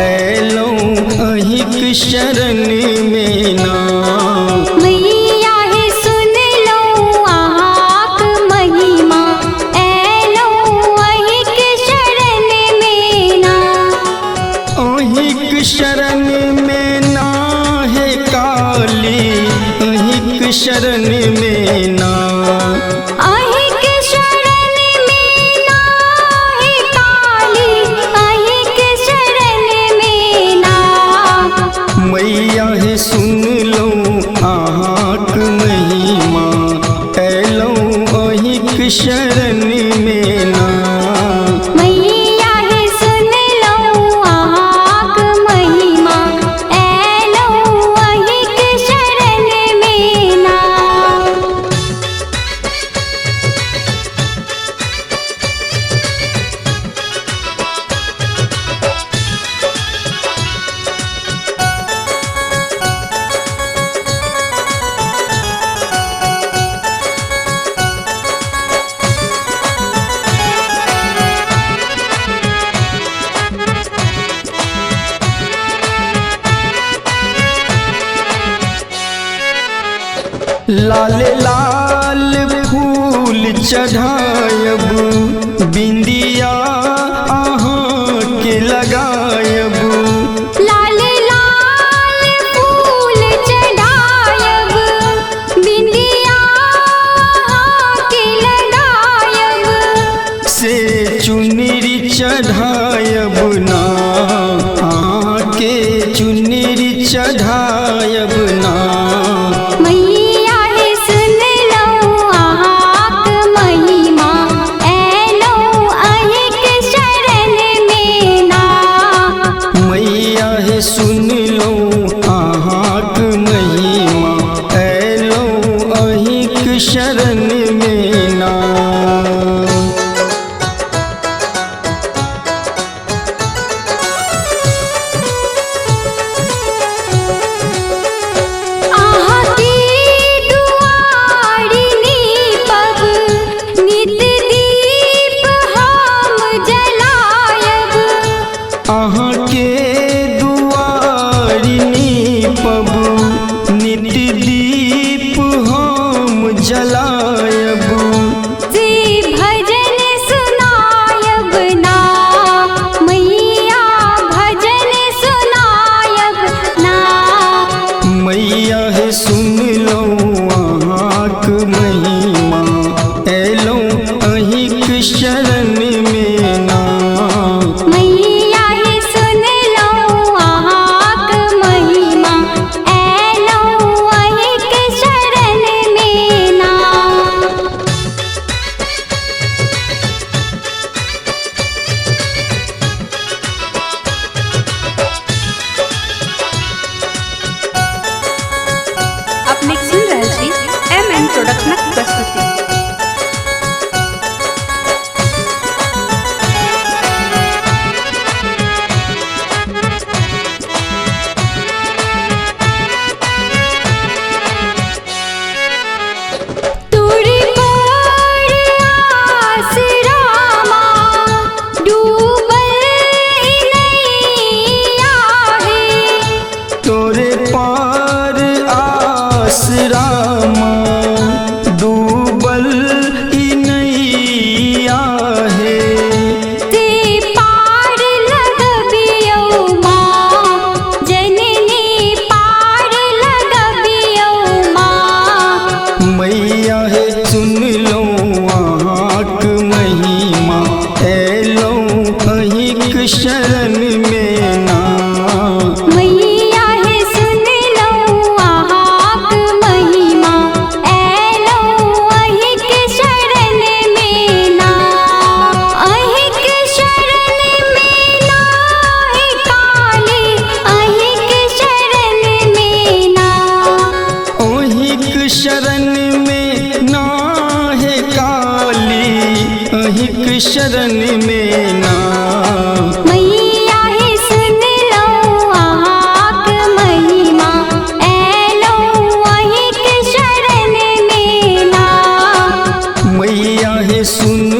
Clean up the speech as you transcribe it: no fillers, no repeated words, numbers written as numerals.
ऐलो अहिक शरण में ना। मैया है सुन लो आहाक महिमा, ऐलो अहिक शरण में ना। अहिक शरण में ना है काली, अहिक शरण में ना। अहिक शरण में ना है काली, अहिक शरण में ना। मैया है सुन लो आहाक महिमा, ऐलो अहिक शरण में ना। मैया है सुन लो आहाक महिमा, ऐलो अहिक शरण में ना। लाल लाल फूल चढ़ायब, बिंदिया अहाँ के लगायब। लाल लाल फूल चढ़ायब, बिंदिया के लगायब। से चुनरी चढ़ायब ना, आके चुनरी चढ़ायब ना। मैया है सुन लो आहाक महिमा, ऐलो अहिक शरण में ना। मैया है सुन लो आहाक महिमा, ऐलो अहिक शरण में ना। आहाकी दुआरिनी पब, नित दीप हम जलायब। अहाँ के दुआरिनी पब, नित दीप हम जलायब। से भजन सुनायब ना, मैया भजन सुनायब ना। मैया है सुन लो आहाक महिमा, ऐलो अहिक शरण में ना। मैया है सुन लो आहाक महिमा, ऐलो अहिक शरण में ना। अपने सुन रहल छी एमएन प्रोडक्शनक प्रस्तुति। तुरी पर आस रामा, डूबल नैया है। तोरे पार आस रामा, डूबल ई नैया है। ते पार लगबियौ माँ, जननी पार लगबियौ माँ। मैया है सुन लो आहाक महिमा, ऐलो अहिक शरण में ना। मैया है सुन लो आहाक महिमा, ऐलो अहिक शरण में ना। अहिक शरण में ना है काली, अहिक शरण में ना। अहिक शरण में ना है काली, अहिक शरण में ना। मैया है सुन लो आहाक महिमा, ऐलो अहिक शरण में ना। मैया है सुन